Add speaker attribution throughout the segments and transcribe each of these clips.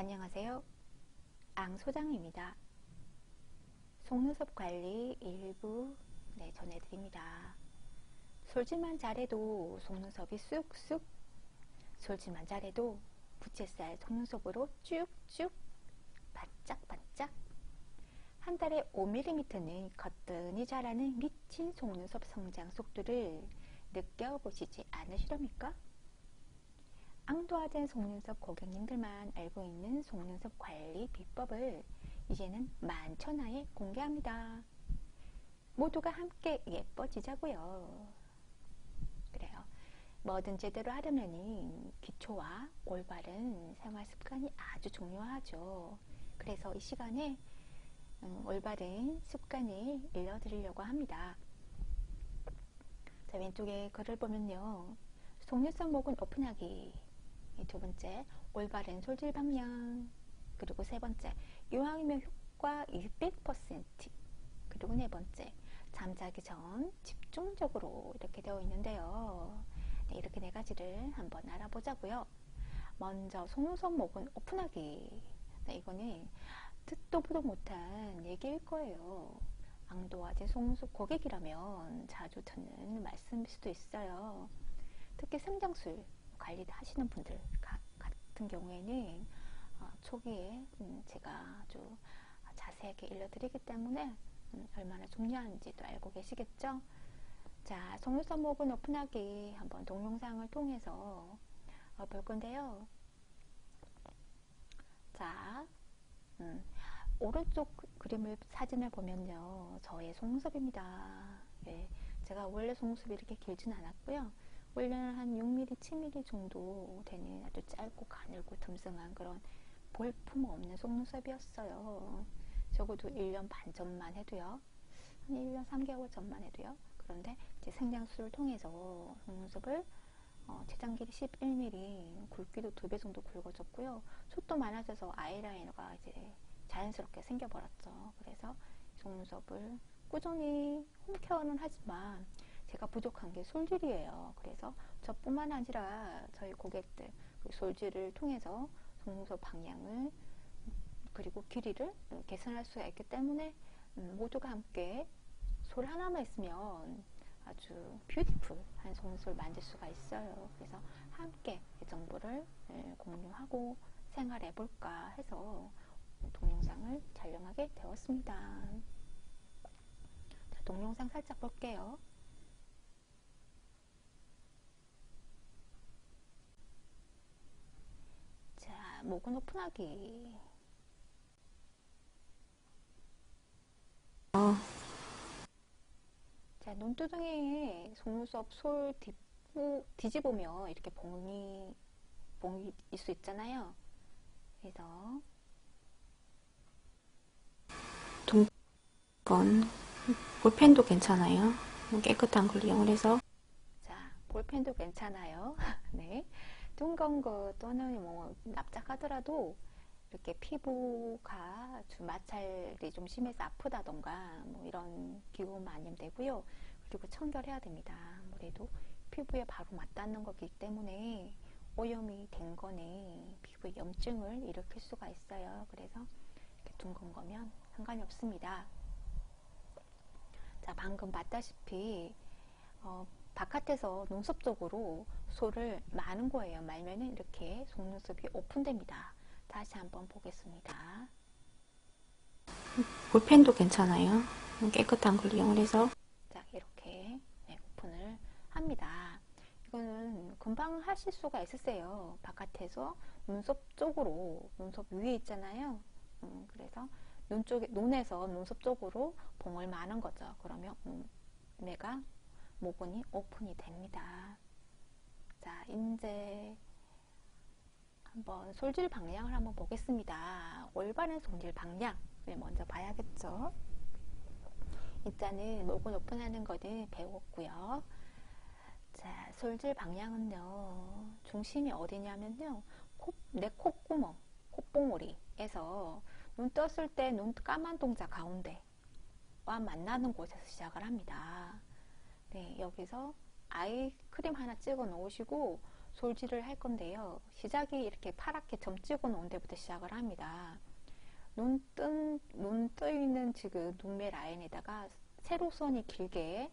Speaker 1: 안녕하세요. 앙소장입니다. 속눈썹 관리 일부 전해드립니다. 솔질만 잘해도 속눈썹이 쑥쑥, 솔질만 잘해도 부채살 속눈썹으로 쭉쭉, 반짝반짝, 한 달에 5mm는 거뜬히 자라는 미친 속눈썹 성장 속도를 느껴보시지 않으시렵니까? 앙도화된 속눈썹 고객님들만 알고 있는 속눈썹 관리 비법을 이제는 만천하에 공개합니다. 모두가 함께 예뻐지자고요. 그래요. 뭐든 제대로 하려면 기초와 올바른 생활 습관이 아주 중요하죠. 그래서 이 시간에 올바른 습관을 알려드리려고 합니다. 자, 왼쪽에 글을 보면요. 속눈썹 모근 오픈하기. 두 번째, 올바른 솔질 방향. 그리고 세 번째, 이왕이면 효과 200%. 그리고 네 번째, 잠자기 전 집중적으로 이렇게 되어 있는데요. 네, 이렇게 네 가지를 한번 알아보자고요. 먼저 속눈썹 모근 오픈하기. 네, 이거는 듣도 보도 못한 얘기일 거예요. 앙도화된 속눈썹 고객이라면 자주 듣는 말씀일 수도 있어요. 특히 생장술 관리 하시는 분들 같은 경우에는 초기에 제가 아주 자세하게 알려드리기 때문에 얼마나 중요한지도 알고 계시겠죠? 자, 속눈썹 모근 오픈하기 한번 동영상을 통해서 볼 건데요. 자, 오른쪽 그림을 사진을 보면요, 저의 속눈썹입니다. 예, 제가 원래 속눈썹이 이렇게 길지는 않았고요. 원래는 한 6mm, 7mm 정도 되는 아주 짧고 가늘고 듬성한 그런 볼품 없는 속눈썹이었어요. 적어도 1년 반 전만 해도요. 한 1년 3개월 전만 해도요. 그런데 이제 생장수를 통해서 속눈썹을 최장 길이 11mm, 굵기도 2배 정도 굵어졌고요. 숱도 많아져서 아이라이너가 이제 자연스럽게 생겨버렸죠. 그래서 속눈썹을 꾸준히 홈케어는 하지만 제가 부족한 게 솔질이에요. 그래서 저뿐만 아니라 저희 고객들 그 솔질을 통해서 속눈썹 방향을 그리고 길이를 개선할 수가 있기 때문에 모두가 함께 솔 하나만 있으면 아주 뷰티풀한 속눈썹을 만들 수가 있어요. 그래서 함께 이 정보를 공유하고 생활해 볼까 해서 동영상을 촬영하게 되었습니다. 자, 동영상 살짝 볼게요. 자, 모근 오픈하기. 자, 눈두덩이에 속눈썹 솔 뒤집으면 이렇게 봉이 일 수 있잖아요. 그래서
Speaker 2: 건 볼펜도 괜찮아요. 깨끗한 걸 이용해서.
Speaker 1: 자, 볼펜도 괜찮아요. 네, 둥근 거 또는 뭐 납작하더라도 이렇게 피부가 아주 마찰이 좀 심해서 아프다던가 뭐 이런 기운 아니면 되고요. 그리고 청결해야 됩니다. 아무래도 피부에 바로 맞닿는 거기 때문에 오염이 된 거네 피부에 염증을 일으킬 수가 있어요. 그래서 이렇게 둥근 거면 상관이 없습니다. 자, 방금 봤다시피 바깥에서 눈썹 쪽으로 솔을 마는 거예요. 말면은 이렇게 속눈썹이 오픈됩니다. 다시 한번 보겠습니다.
Speaker 2: 볼펜도 괜찮아요. 깨끗한 걸 이용해서.
Speaker 1: 자, 이렇게 오픈을 합니다. 이거는 금방 하실 수가 있으세요. 바깥에서 눈썹 쪽으로, 눈썹 위에 있잖아요. 그래서 눈에서 눈썹 쪽으로 봉을 마는 거죠. 그러면 내가 모근이 오픈이 됩니다. 자, 이제 한번 솔질 방향을 한번 보겠습니다. 올바른 솔질 방향을 먼저 봐야겠죠. 일단은 모근 오픈하는 거는 배웠고요. 자, 솔질 방향은요, 중심이 어디냐면요, 내 콧구멍, 콧봉오리에서 눈 떴을 때 눈 까만 동자 가운데와 만나는 곳에서 시작을 합니다. 네, 여기서 아이크림 하나 찍어 놓으시고 솔질을 할 건데요. 시작이 이렇게 파랗게 점 찍어 놓은 데부터 시작을 합니다. 눈 떠 있는 지금 눈매 라인에다가 세로선이 길게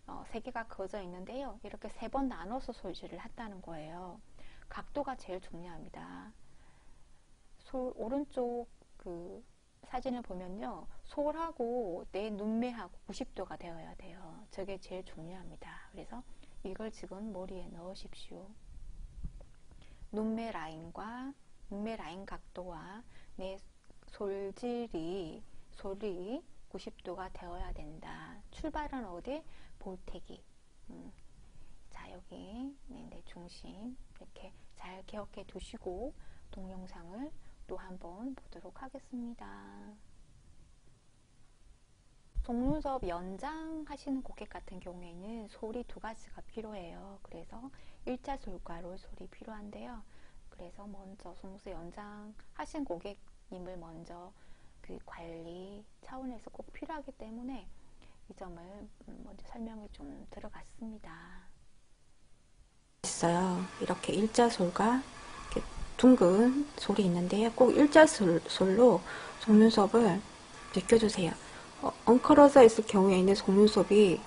Speaker 1: 3개가 그어져 있는데요. 이렇게 3번 나눠서 솔질을 한다는 거예요. 각도가 제일 중요합니다. 오른쪽 그 사진을 보면요. 솔하고 내 눈매하고 90도가 되어야 돼요. 저게 제일 중요합니다. 그래서 이걸 지금 머리에 넣으십시오. 눈매 라인 각도와 내 솔이 90도가 되어야 된다. 출발은 어디? 볼태기. 자, 여기 내 중심 이렇게 잘 기억해 두시고 동영상을 또 한번 보도록 하겠습니다. 속눈썹 연장하시는 고객 같은 경우에는 솔이 2가지가 필요해요. 그래서 일자솔과 롤솔이 필요한데요. 그래서 먼저 속눈썹 연장하신 고객님을 먼저 그 관리 차원에서 꼭 필요하기 때문에 이 점을 먼저 설명이 좀 들어갔습니다.
Speaker 2: 있어요. 이렇게 일자솔과 이렇게 둥근 솔이 있는데요. 꼭 일자솔로 속눈썹을 벗겨주세요. 엉클어져 있을 경우에는 속눈썹이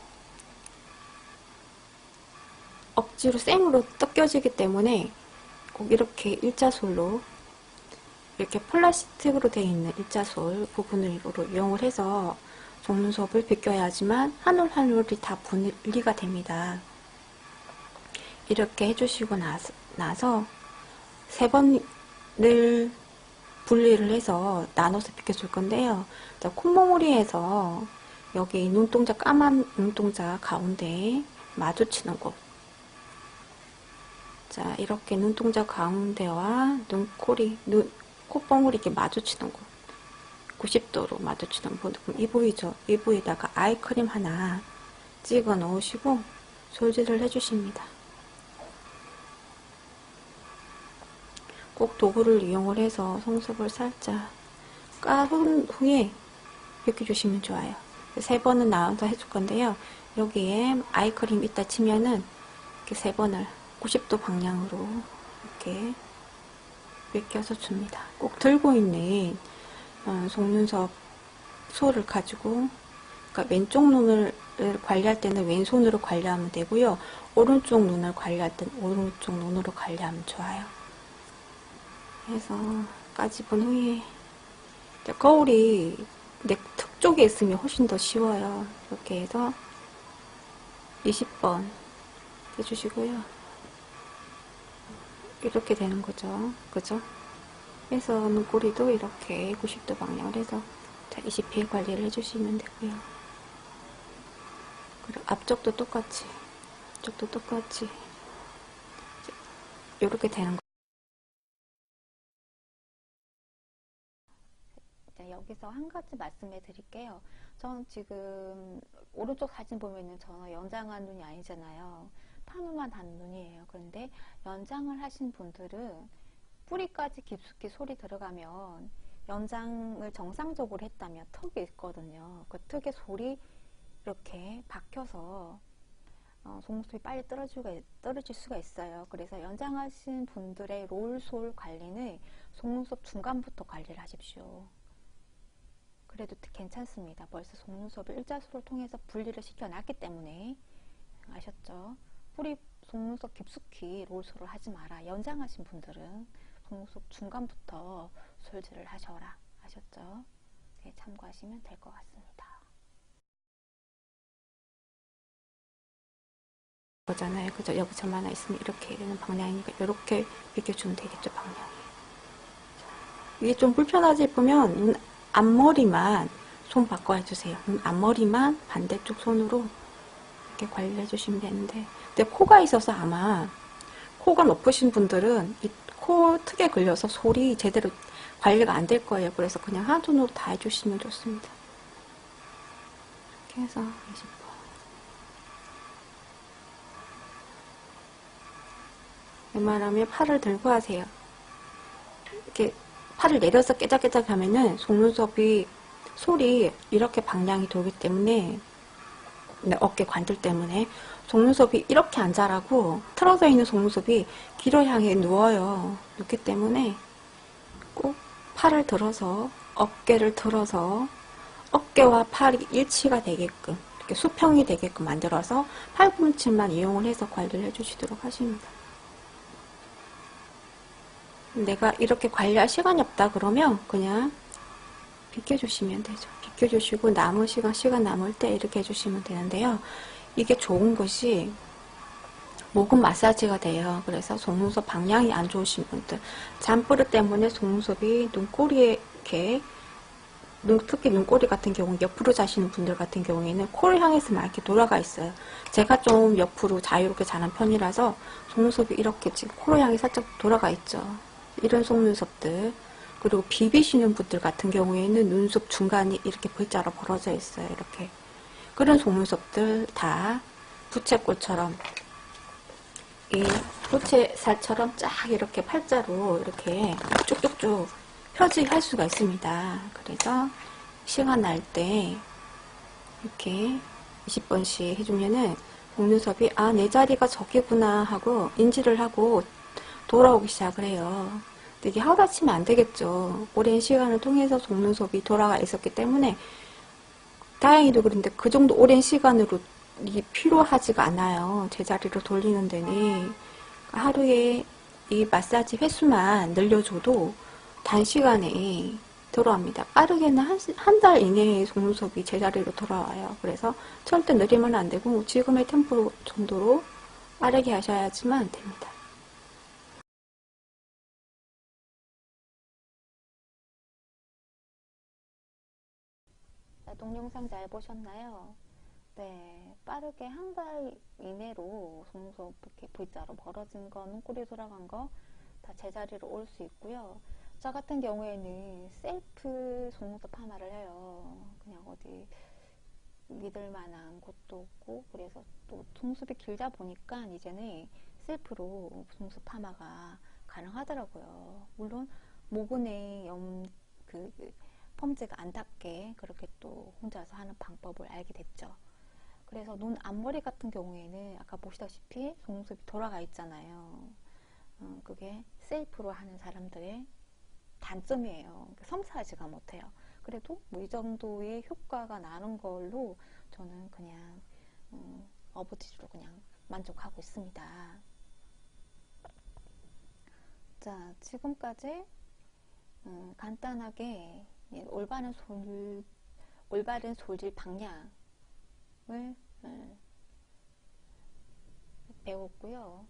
Speaker 2: 억지로 생으로 뜯겨지기 때문에 꼭 이렇게 일자솔로 이렇게 플라스틱으로 되어 있는 일자솔 부분을 이용을 해서 속눈썹을 벗겨야지만 한 올 한 올이 다 분리가 됩니다. 이렇게 해주시고 나서 3번을 분리를 해서 나눠서 벗겨줄 건데요. 콧머무리에서 여기 눈동자, 까만 눈동자 가운데 마주치는 곳. 자, 이렇게 눈동자 가운데와 콧봉우리 이렇게 마주치는 곳. 90도로 마주치는 곳. 이 부위죠. 이 부위에다가 아이크림 하나 찍어 넣으시고 솔질을 해주십니다. 꼭 도구를 이용을 해서 속눈썹을 살짝 까은 후에 벗겨주시면 좋아요. 3번은 나눠서 해줄 건데요. 여기에 아이크림 있다 치면은 이렇게 3번을 90도 방향으로 이렇게 벗겨서 줍니다. 꼭 들고 있는 속눈썹 솔을 가지고, 그러니까 왼쪽 눈을 관리할 때는 왼손으로 관리하면 되고요. 오른쪽 눈을 관리할 때는 오른쪽 눈으로 관리하면 좋아요. 해서 까집은 후에 거울이 내 턱 쪽에 있으면 훨씬 더 쉬워요. 이렇게 해서 20번 해주시고요. 이렇게 되는 거죠. 그죠? 해서 눈꼬리도 이렇게 90도 방향을 해서 20회 관리를 해주시면 되고요. 그리고 앞쪽도 똑같이 이렇게 되는 거.
Speaker 1: 여기서 한 가지 말씀해 드릴게요. 전 지금 오른쪽 사진 보면은 저는 연장한 눈이 아니잖아요. 파누만 단 눈이에요. 그런데 연장을 하신 분들은 뿌리까지 깊숙이 솔이 들어가면 연장을 정상적으로 했다면 턱이 있거든요. 그 턱에 솔이 이렇게 박혀서 속눈썹이 빨리 떨어질 수가 있어요. 그래서 연장하신 분들의 롤솔 관리는 속눈썹 중간부터 관리를 하십시오. 그래도 괜찮습니다. 벌써 속눈썹을 일자수를 통해서 분리를 시켜놨기 때문에. 아셨죠? 뿌리 속눈썹 깊숙이 롤솔을 하지 마라. 연장하신 분들은 속눈썹 중간부터 솔질을 하셔라. 아셨죠? 네, 참고하시면 될 것 같습니다.
Speaker 2: 거잖아요. 그죠? 여기 점 하나 있으면 이렇게 되는 방향이니까 이렇게 비켜주면 되겠죠, 방향이. 이게 좀 불편하지 싶으면 눈 앞머리만 손 바꿔 해주세요. 눈 앞머리만 반대쪽 손으로 이렇게 관리를 해주시면 되는데, 근데 코가 있어서 아마 코가 높으신 분들은 이 코 턱에 걸려서 솔이 제대로 관리가 안 될 거예요. 그래서 그냥 한 손으로 다 해주시면 좋습니다. 이렇게 해서 20번. 웬만하면 팔을 들고 하세요. 이렇게 팔을 내려서 깨작깨작 하면은 속눈썹이 솔이 이렇게 방향이 돌기 때문에 네, 어깨 관절 때문에 속눈썹이 이렇게 안 자라고 틀어져 있는 속눈썹이 귀를 향해 누워요. 눕기 때문에 꼭 팔을 들어서 어깨를 들어서 어깨와 팔이 일치가 되게끔 이렇게 수평이 되게끔 만들어서 팔꿈치만 이용을 해서 관리를 해주시도록 하십니다. 내가 이렇게 관리할 시간이 없다 그러면 그냥 비켜주시면 되죠. 비켜주시고 남은 시간 남을 때 이렇게 해주시면 되는데요. 이게 좋은 것이 목은 마사지가 돼요. 그래서 속눈썹 방향이 안 좋으신 분들, 잔뿌리 때문에 속눈썹이 눈꼬리에 이렇게 특히 눈꼬리 같은 경우 옆으로 자시는 분들 같은 경우에는 코를 향해서만 이렇게 돌아가 있어요. 제가 좀 옆으로 자유롭게 자는 편이라서 속눈썹이 이렇게 지금 코를 향해 살짝 돌아가 있죠. 이런 속눈썹들, 그리고 비비시는 분들 같은 경우에는 눈썹 중간이 이렇게 V자로 벌어져 있어요. 이렇게 그런 속눈썹들 다 부채꼴처럼 이 부채살처럼 쫙 이렇게 팔자로 이렇게 쭉쭉쭉 표지할 수가 있습니다. 그래서 시간 날 때 이렇게 20번씩 해주면은 속눈썹이 아, 내 자리가 저기구나 하고 인지를 하고 돌아오기 시작을 해요. 근데 이게 하루아침에 안 되겠죠. 오랜 시간을 통해서 속눈썹이 돌아가 있었기 때문에 다행히도 그런데 그 정도 오랜 시간으로 이게 필요하지가 않아요. 제자리로 돌리는 데는 하루에 이 마사지 횟수만 늘려줘도 단시간에 돌아옵니다. 빠르게는 한 달 이내에 속눈썹이 제자리로 돌아와요. 그래서 절대 느리면 안 되고 지금의 템포 정도로 빠르게 하셔야지만 됩니다.
Speaker 1: 동영상 잘 보셨나요? 네, 빠르게 한 달 이내로 속눈썹 이렇게 V자로 벌어진 거, 눈꼬리 돌아간 거 다 제자리로 올 수 있고요. 저 같은 경우에는 셀프 속눈썹 파마를 해요. 그냥 어디 믿을 만한 곳도 없고, 그래서 또 속눈썹이 길다 보니까 이제는 셀프로 속눈썹 파마가 가능하더라고요. 물론 모근에 펌제가 안 닿게 그렇게 또 혼자서 하는 방법을 알게 됐죠. 그래서 눈 앞머리 같은 경우에는 아까 보시다시피 속눈썹이 돌아가 있잖아요. 그게 셀프로 하는 사람들의 단점이에요. 그러니까 섬세하지가 못해요. 그래도 뭐 이 정도의 효과가 나는 걸로 저는 그냥 어부지로 그냥 만족하고 있습니다. 자, 지금까지 간단하게 올바른 솔질 방향을 배웠고요.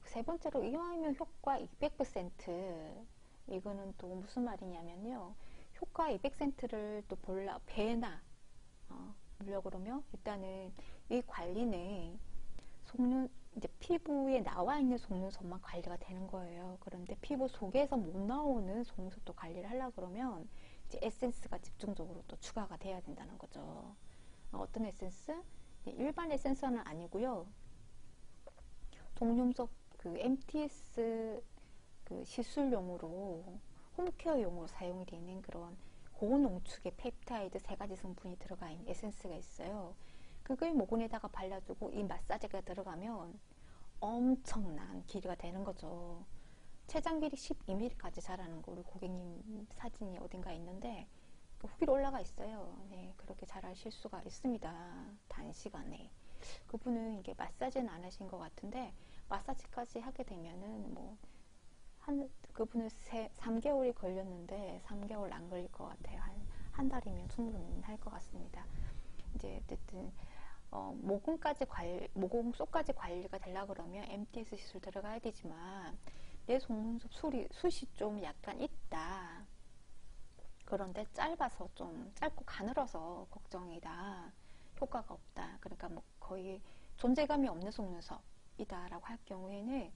Speaker 1: 세 번째로 이왕이면 효과 200%, 이거는 또 무슨 말이냐면요. 효과 200%를 또 배나 물려 그러면 일단은 이 관리는 이제 피부에 나와 있는 속눈썹만 관리가 되는 거예요. 그런데 피부 속에서 못 나오는 속눈썹도 관리를 하려고 그러면 이제 에센스가 집중적으로 또 추가가 돼야 된다는 거죠. 어떤 에센스? 일반 에센스는 아니고요. 동염석 MTS 시술용으로 홈케어용으로 사용이 되는 그런 고농축의 펩타이드 3가지 성분이 들어가 있는 에센스가 있어요. 그걸 모근에다가 발라주고 이 마사지가 들어가면 엄청난 길이가 되는 거죠. 최장 길이 12mm까지 자라는 거 우리 고객님 사진이 어딘가 있는데 후기로 올라가 있어요. 네, 그렇게 자라실 수가 있습니다. 단시간에. 그분은 이게 마사지는 안 하신 것 같은데 마사지까지 하게 되면은 그분은 3개월이 걸렸는데 3개월 안 걸릴 것 같아요. 한 달이면 충분히 할 것 같습니다. 이제 어쨌든 모공 속까지 관리가 되려고 그러면 MTS 시술 들어가야 되지만 내 속눈썹 숱이 좀 약간 있다. 그런데 짧고 가늘어서 걱정이다. 효과가 없다. 그러니까 뭐 거의 존재감이 없는 속눈썹이다 라고 할 경우에는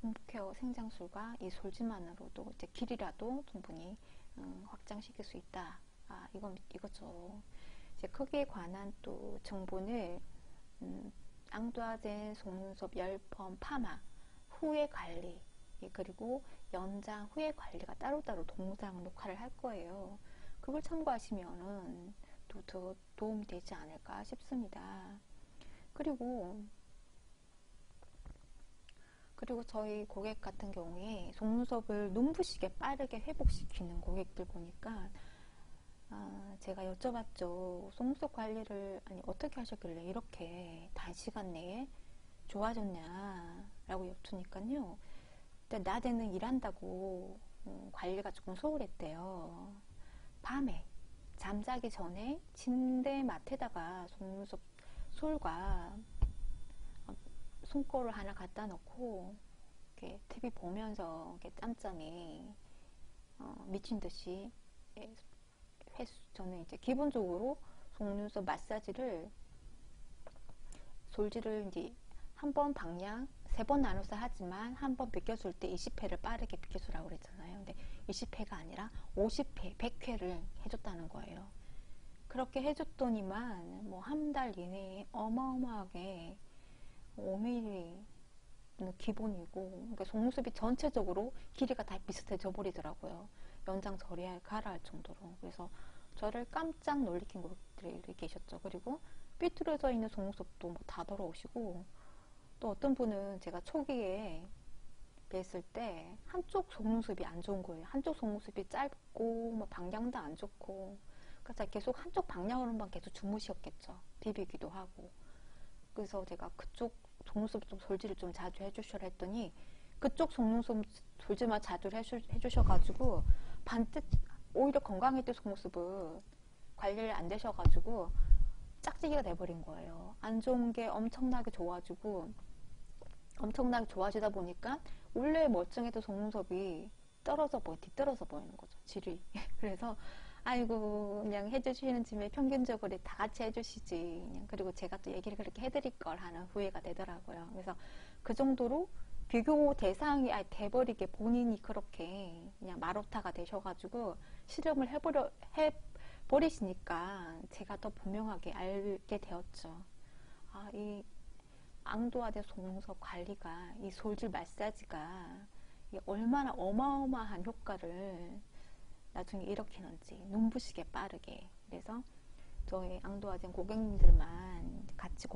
Speaker 1: 홈케어 생장술과 이 솔질만으로도 이제 길이라도 충분히 확장시킬 수 있다. 이거죠. 이제 크기에 관한 또 정보는 앙드와젠 속눈썹 열펌 파마 후의 관리, 그리고 연장 후의 관리가 따로따로 동영상 녹화를 할 거예요. 그걸 참고하시면은 또 더 도움이 되지 않을까 싶습니다. 그리고 저희 고객 같은 경우에 속눈썹을 눈부시게 빠르게 회복시키는 고객들 보니까 제가 여쭤봤죠. 속눈썹 관리를 어떻게 하셨길래 이렇게 단시간 내에 좋아졌냐 라고 여쭈니까요. 낮에는 일한다고 관리가 조금 소홀했대요. 밤에 잠자기 전에 침대 맡에다가 속눈썹 솔과 손거울 하나 갖다 놓고 이렇게 TV 보면서 이렇게 짬짬이 미친 듯이 저는 이제 기본적으로 속눈썹 마사지를 솔질을 이제 한 번 방향 3번 나눠서 하지만 한 번 비껴줄 때 20회를 빠르게 비껴주라고 그랬잖아요. 근데 20회가 아니라 50회, 100회를 해줬다는 거예요. 그렇게 해줬더니만 뭐 한 달 이내에 어마어마하게 5mm 기본이고, 그러니까 속눈썹이 전체적으로 길이가 다 비슷해져 버리더라고요. 연장 가라할 정도로. 그래서 저를 깜짝 놀리킨 분들이 계셨죠. 그리고 삐뚤어져 있는 속눈썹도 뭐 다 돌아오시고, 또 어떤 분은 제가 초기에 뵀을 때 한쪽 속눈썹이 안 좋은 거예요. 한쪽 속눈썹이 짧고 뭐 방향도 안 좋고, 그래서 계속 한쪽 방향으로만 계속 주무셨겠죠. 비비기도 하고. 그래서 제가 그쪽 속눈썹 좀 솔질을 좀 자주 해주셔라 했더니 그쪽 속눈썹 솔질만 자주 해주셔가지고 반듯 오히려 건강했던 속눈썹은 관리를 안 되셔가지고 짝지기가 돼버린 거예요. 안 좋은 게 엄청나게 좋아지고 엄청나게 좋아지다 보니까 원래 멀쩡했던 속눈썹이 뒤떨어져 보이는 거죠. 질이. 그래서 아이고 그냥 해주시는 짐에 평균적으로 다 같이 해주시지 그냥. 그리고 제가 또 얘기를 그렇게 해드릴 걸 하는 후회가 되더라고요. 그래서 그 정도로 비교 대상이 돼버리게 본인이 그렇게 그냥 마로타가 되셔가지고 실험을 해버리시니까 제가 더 분명하게 알게 되었죠. 이 앙도아제 속눈썹 관리가, 이 솔질 마사지가 얼마나 어마어마한 효과를 나중에 일으키는지, 눈부시게 빠르게. 그래서 저희 앙도아젠 고객님들만 같이